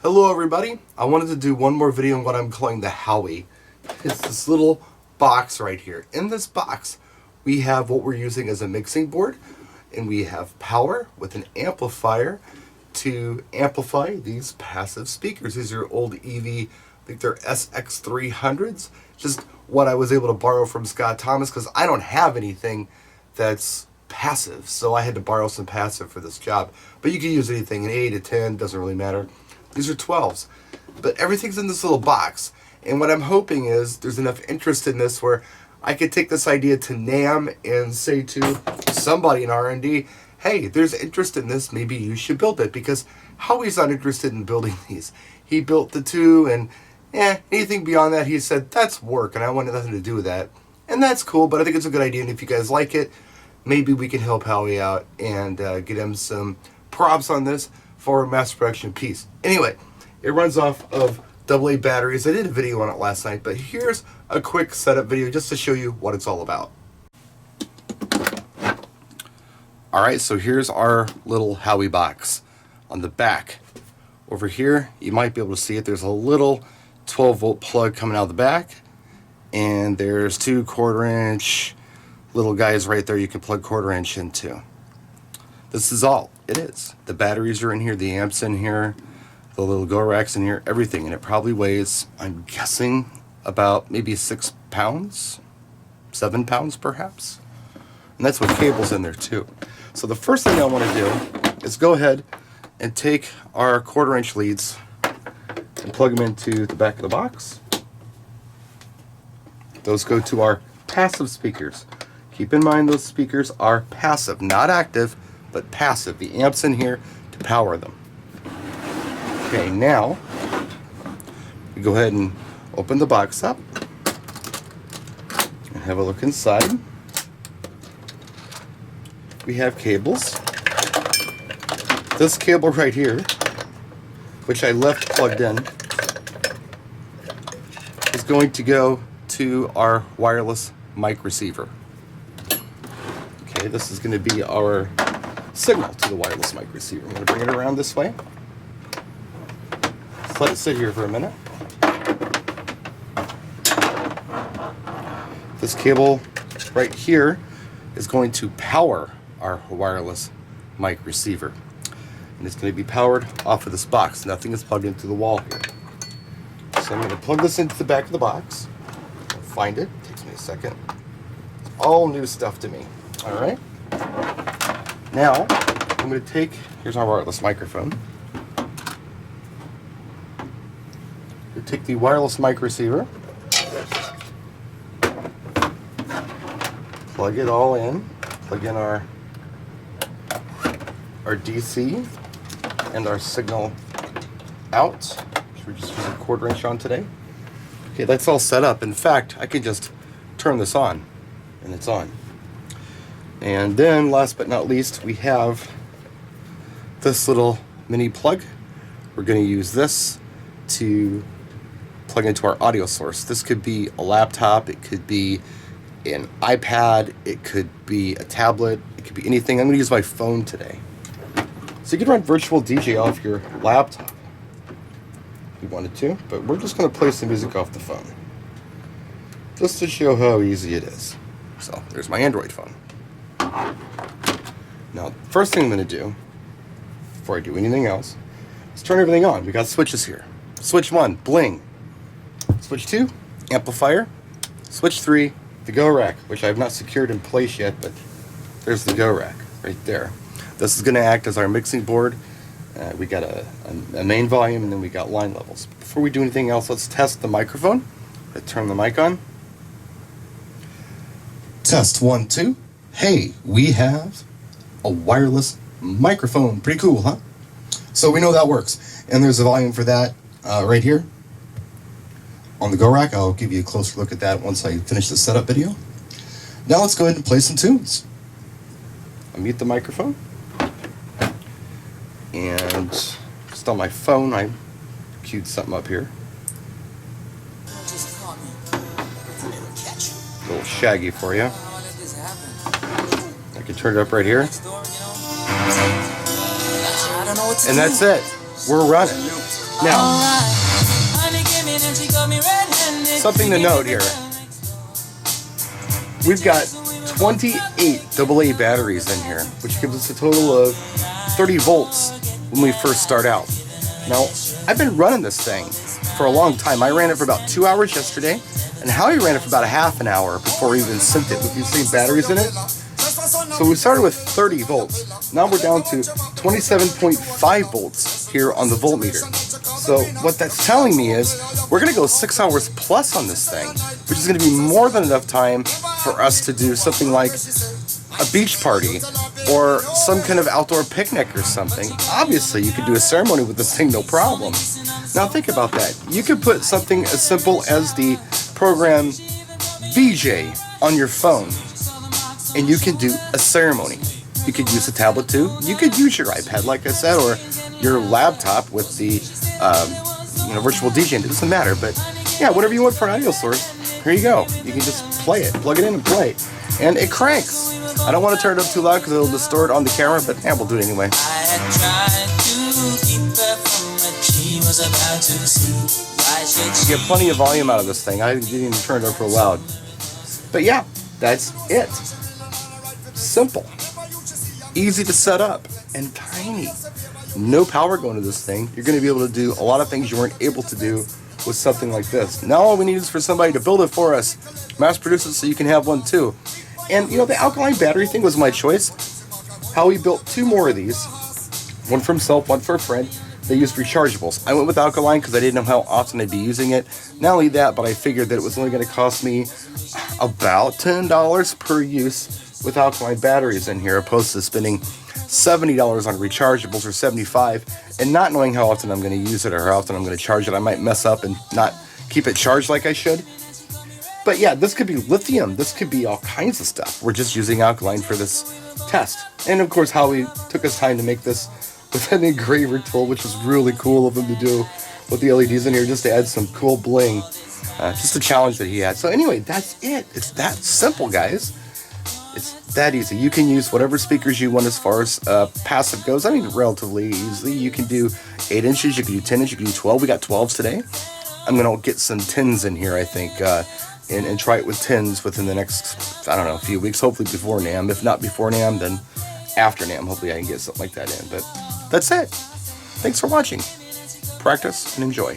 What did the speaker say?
Hello everybody, I wanted to do one more video on what I'm calling the Howie. It's this little box right here. In this box we have what we're using as a mixing board, and we have power with an amplifier to amplify these passive speakers. These are old EV, I think they're SX300s, just what I was able to borrow from Scott Thomas because I don't have anything that's passive, so I had to borrow some passive for this job. But you can use anything, an 8, a 10, doesn't really matter. These are 12s, but everything's in this little box. And what I'm hoping is there's enough interest in this where I could take this idea to NAMM and say to somebody in R&D, hey, there's interest in this, maybe you should build it, because Howie's not interested in building these. He built the 2, and anything beyond that, he said, that's work, and I wanted nothing to do with that. And that's cool, but I think it's a good idea, and if you guys like it, maybe we can help Howie out and get him some props on this for a mass production piece. Anyway, it runs off of AA batteries. I did a video on it last night, but here's a quick setup video just to show you what it's all about. Alright, so here's our little Howie box. On the back, over here, you might be able to see it, there's a little 12-volt plug coming out of the back, and there's 2 1/4-inch little guys right there you can plug 1/4-inch into. This is all it is. The batteries are in here, the amps in here, the little go racks in here, everything. And it probably weighs, I'm guessing, about maybe 6 pounds, 7 pounds perhaps. And that's with cables in there too. So the first thing I want to do is go ahead and take our 1/4-inch leads and plug them into the back of the box. Those go to our passive speakers. Keep in mind those speakers are passive, not active, but passive. The amps in here to power them. Okay, now we go ahead and open the box up and have a look inside. We have cables. This cable right here, which I left plugged in, is going to go to our wireless mic receiver. Okay, this is going to be our signal to the wireless mic receiver. I'm going to bring it around this way. Just let it sit here for a minute. This cable right here is going to power our wireless mic receiver. And it's going to be powered off of this box. Nothing is plugged into the wall here. So I'm going to plug this into the back of the box. Find it. Takes me a second. It's all new stuff to me. All right. Now, I'm going to take, here's our wireless microphone. We take the wireless mic receiver, plug it all in, plug in our DC and our signal out, which we're just using 1/4-inch on today. Okay, that's all set up. In fact, I could just turn this on, and it's on. And then, last but not least, we have this little mini plug. We're going to use this to plug into our audio source. This could be a laptop, it could be an iPad, it could be a tablet, it could be anything. I'm going to use my phone today. So you can run virtual DJ off your laptop if you wanted to, but we're just going to play some music off the phone, just to show how easy it is. So there's my Android phone. Now, first thing I'm going to do, before I do anything else, is turn everything on. We got switches here. Switch 1, bling. Switch 2, amplifier. Switch 3, the go rack, which I have not secured in place yet, but there's the go rack right there. This is going to act as our mixing board. We got a main volume, and then we got line levels. Before we do anything else, let's test the microphone. Let's turn the mic on. Test 1, 2. Hey, we have a wireless microphone. Pretty cool, huh? So we know that works. And there's a volume for that right here on the go rack. I'll give you a closer look at that once I finish the setup video. Now let's go ahead and play some tunes. I'll mute the microphone. And just on my phone, I queued something up here. A little Shaggy for you. I can turn it up right here. And that's it. We're running. Now, something to note here. We've got 28 AA batteries in here, which gives us a total of 30 volts when we first start out. Now, I've been running this thing for a long time. I ran it for about 2 hours yesterday, and Howie ran it for about a half an hour before he even sent it with these same batteries in it. So we started with 30 volts. Now we're down to 27.5 volts here on the voltmeter. So what that's telling me is we're going to go 6 hours plus on this thing, which is going to be more than enough time for us to do something like a beach party or some kind of outdoor picnic or something. Obviously, you could do a ceremony with this thing, no problem. Now think about that. You could put something as simple as the program VJ on your phone, and you can do a ceremony. You could use a tablet too. You could use your iPad, like I said, or your laptop with the virtual DJ. It doesn't matter, but yeah, whatever you want for an audio source, here you go. You can just play it, plug it in and play. And it cranks. I don't want to turn it up too loud because it'll distort on the camera, but yeah, we'll do it anyway. You get plenty of volume out of this thing. I didn't even turn it up real loud. But yeah, that's it. Simple. Easy to set up. And tiny. No power going to this thing. You're going to be able to do a lot of things you weren't able to do with something like this. Now all we need is for somebody to build it for us. Mass produce it so you can have one too. And the alkaline battery thing was my choice. Howie built 2 more of these. One for himself, one for a friend. They used rechargeables. I went with alkaline because I didn't know how often I'd be using it. Not only that, but I figured that it was only going to cost me about $10 per use with alkaline batteries in here, opposed to spending $70 on rechargeables or $75, and not knowing how often I'm going to use it or how often I'm going to charge it. I might mess up and not keep it charged like I should. But yeah, this could be lithium. This could be all kinds of stuff. We're just using alkaline for this test. And of course, Howie took his time to make this with an engraver tool, which was really cool of him to do with the LEDs in here, just to add some cool bling. Just a challenge that he had. So anyway, that's it. It's that simple, guys. It's that easy. You can use whatever speakers you want as far as passive goes. I mean, relatively easily. You can do 8 inches, you can do 10 inches, you can do 12. We got 12s today. I'm going to get some 10s in here, I think, and try it with 10s within the next, few weeks, hopefully before NAMM. If not before NAMM, then after NAMM. Hopefully I can get something like that in. But that's it. Thanks for watching. Practice and enjoy.